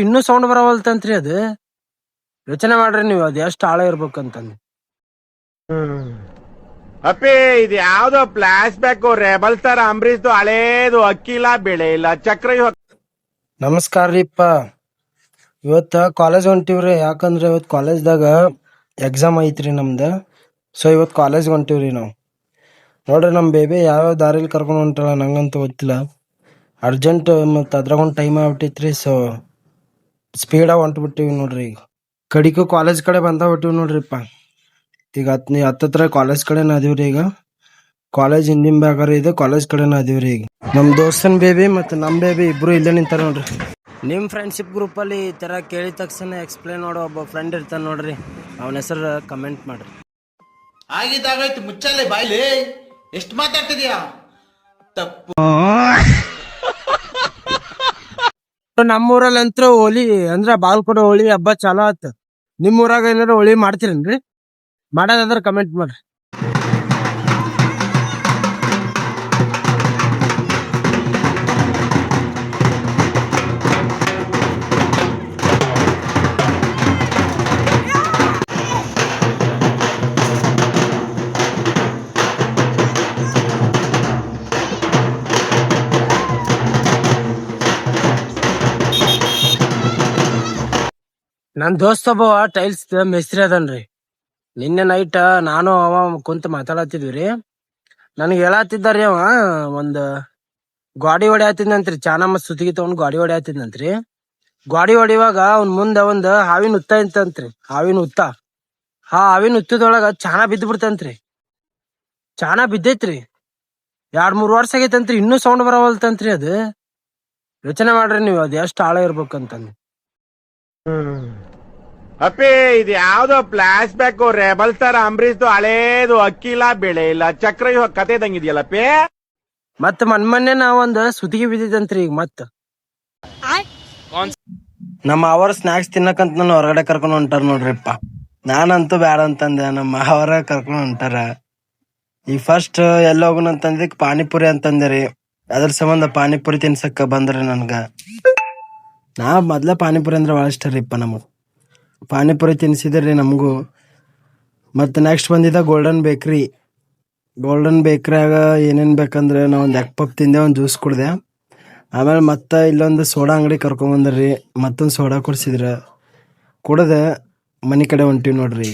ಇನ್ನೂ ಸೌಂಡ್ ಬರವಲ್ತಂತ್ರಿ ಅದು. ಯೋಚನೆ ಮಾಡ್ರಿ ನೀವು ಅದ್ ಎಷ್ಟ್ ಆಳ ಇರ್ಬೇಕಂತಂದ್. ಅಪ್ಪಿ ಇದು ಯಾವ್ದೋ ಫ್ಲಾಶ್ ಬ್ಯಾಕ್ ರೆಬಲ್ ತರ ಅಂಬರೀಶ್ದು ಹಳೇದು ಅಕ್ಕಿಲ್ಲ ಬೆಳೆ ಇಲ್ಲ ಚಕ್ರ. ನಮಸ್ಕಾರ ರೀಪ್ಪ. ಇವತ್ತ ಕಾಲೇಜ್ ಹೊಂಟಿವ್ರಿ. ಯಾಕಂದ್ರೆ ಇವತ್ ಕಾಲೇಜ್ದಾಗ ಎಕ್ಸಾಮ್ ಐತ್ರಿ ನಮ್ದ. ಸೊ ಇವತ್ ಕಾಲೇಜ್ ಹೊಂಟಿವ್ರಿ ನಾವು. ನೋಡ್ರಿ ನಮ್ ಬೇಬಿ ಯಾವ ದಾರಿಲಿ ಕರ್ಕೊಂಡ್ ಹೊಂಟಾಳ ನಂಗಂತೂ ಗೊತ್ತಿಲ್ಲ. ಅರ್ಜೆಂಟ್ ಮತ್ ಅದ್ರಾಗ ಒಂದ್ ಟೈಮ್ ಆಗ್ಬಿಟ್ಟಿತ್ರಿ. ಸೊ ಸ್ಪೀಡಾಗಿ ಹೊಂಟ್ಬಿಟ್ಟಿವಿ ನೋಡ್ರಿ. ಈಗ ಕಡಿಕು ಕಾಲೇಜ್ ಕಡೆ ಬಂದಾಗ್ಬಿಟ್ಟಿವಿ ನೋಡ್ರಿಪ್ಪ. ಈಗ ಹತ್ತತ್ರ ಕಾಲೇಜ್ ಕಡೆನ ಅದೀವ್ರಿ. ಈಗ ಕಾಲೇಜ್ ಹಿಂದಿನ ಭಾಗರ ಇದೆ, ಕಾಲೇಜ್ ಕಡೆನ ಅದೀವ್ರಿ. ಈಗ ನಮ್ ದೋಸ್ತನ್ ಬೇಬಿ ಮತ್ತೆ ನಮ್ ಬೇಬಿ ಇಬ್ರು ಇಲ್ಲೇ ನಿಂತಾರ ನೋಡ್ರಿ. ನಿಮ್ ಫ್ರೆಂಡ್ಶಿಪ್ ಗ್ರೂಪ್ ಅಲ್ಲಿ ಈ ತರ ಕೇಳಿದ ತಕ್ಷಣ ಎಕ್ಸ್ಪ್ಲೇನ್ ಮಾಡೋ ಒಬ್ಬ ಫ್ರೆಂಡ್ ಇರ್ತಾನ ನೋಡ್ರಿ. ಅವನ ಹೆಸರು ಕಮೆಂಟ್ ಮಾಡ್ರಿ. ಆಗಿದ್ದಾಗಾಯ್ತು, ಮುಚ್ಚಾಲೆ ಬಾಯ್ಲಿ. ಎಷ್ಟು ಮಾತಾಡ್ತಿದ್ಯಾ? ತಪ್ಪು. ನಮ್ಮೂರಲ್ಲಂತೂ ಹೋಳಿ ಅಂದ್ರ ಬಾಲ್ಕೊಡ ಹೋಳಿ ಹಬ್ಬ ಚಾಲೋ ಆತ. ನಿಮ್ ಊರಾಗ ಏನಾರ ಹೋಳಿ ಮಾಡ್ತೀರೇನ್ರಿ? ಮಾಡೋದಾದ್ರ ಕಮೆಂಟ್ ಮಾಡ್ರಿ. ನನ್ ದೋಸ್ತ ಒಬ್ಬ ಟೈಲ್ಸ್ ಮೇಸ್ತ್ರಿ ಅದನ್ರಿ. ನಿನ್ನೆ ನೈಟ್ ನಾನು ಅವ ಕುಂತ ಮಾತಾಡತ್ತಿದ್ವಿ. ನನ್ಗೆ ಹೇಳತ್ತಿದ್ದಾರಿ ಅವ ಒಂದ್ ಗಾಡಿ ಹೊಡ್ಯಾತಿದ್ನಂತ್ರಿ. ಚಾನಮ್ಮ ಸುತ್ತಿಗೆ ತಗೊಂಡ್ ಗಾಡಿ ಹೊಡ್ಯಾತಿದ್ನಂತ್ರಿ. ಗಾಡಿ ಹೊಡಿವಾಗ ಅವ್ನ ಮುಂದ ಒಂದ್ ಹಾವಿನ ಹುತ್ತ ಇತ್ತಂತ್ರಿ. ಹಾವಿನ ಹುತ್ತ. ಹಾವಿನ ಹುತ್ತದೊಳಗ ಚಾನ ಬಿದ್ದ್ ಬಿಡ್ತಂತ್ರಿ. ಚಾನ ಬಿದ್ದೈತ್ರಿ. 2-3 ವರ್ಷ ಆಗೈತಂತ್ರಿ. ಇನ್ನೂ ಸೌಂಡ್ ಬರವಲ್ತಂತ್ರಿ ಅದು. ಯೋಚನೆ ಮಾಡ್ರಿ ನೀವು ಅದ್ ಎಷ್ಟ್ ಆಳ ಇರ್ಬೇಕಂತಂದ್. ಅಪ್ಪಿ ಇದು ಯಾವ್ದೋ ಫ್ಲಾಶ್ ಬ್ಯಾಕ್ ರೆಬಲ್ ತರ ಅಂಬರೀಶ್ದು ಹಳೇದು ಅಕ್ಕಿಲ್ಲ ಬೆಳೆ ಇಲ್ಲ ಚಕ್ರ ಕತೆ ಇದಂಗಿದ್ಯಲ್ಲಪ್ಪಿ. ಮತ್ ಮೊನ್ನೆ ನಾವೊಂದ್ ಸುತಿಗೆ ಬಿದ್ದಿದಂತ್ರಿ. ಈಗ ಮತ್ ನಮ್ಮ ಅವರ ಸ್ನಾಕ್ಸ್ ತಿನ್ನಕಂತ ನಾನು ಹೊರಗಡೆ ಕರ್ಕೊಂಡ್ ಹೊಂಟಾರ ನೋಡ್ರಿಪ್ಪ. ನಾನಂತೂ ಬ್ಯಾಡ ಅಂತಂದೆ, ನಮ್ಮ ಅವರ ಕರ್ಕೊಂಡ್ ಹೊಂಟಾರ. ಈಗ ಫಸ್ಟ್ ಎಲ್ಲ ಹೋಗೋಣ ಅಂತಂದಿಕ್ ಪಾನಿಪುರಿ ಅಂತಂದ್ರಿ. ಅದ್ರ ಸಂಬಂಧ ಪಾನಿಪುರಿ ತಿನ್ಸಕ್ ಬಂದ್ರಿ ನನ್ಗ. ನಾ ಮೊದ್ಲ ಪಾನಿಪುರಿ ಅಂದ್ರೆ ಭಾಳ ಇಷ್ಟ ರೀಪ್ಪ. ನಮಗ್ ಪಾನಿಪುರಿ ತಿನ್ಸಿದ್ರಿ ನಮಗೂ. ಮತ್ತೆ ನೆಕ್ಸ್ಟ್ ಬಂದಿದ್ದ ಗೋಲ್ಡನ್ ಬೇಕ್ರಿ. ಗೋಲ್ಡನ್ ಬೇಕ್ರಿಯಾಗ ಏನೇನ್ ಬೇಕಂದ್ರೆ ನಾ ಒಂದ್ ಎಗ್ ಪಪ್ ತಿಂದೆ, ಒಂದ್ ಜ್ಯೂಸ್ ಕುಡ್ದೆ. ಆಮೇಲೆ ಮತ್ತೆ ಇಲ್ಲೊಂದು ಸೋಡಾ ಅಂಗಡಿ ಕರ್ಕೊಂಡ್ ಬಂದ್ರಿ. ಮತ್ತೊಂದ್ ಸೋಡಾ ಕುಡ್ಸಿದ್ರ ಕುಡ್ದೆ ಮನಿ ಕಡೆ ಹೊಂಟಿವಿ ನೋಡ್ರಿ.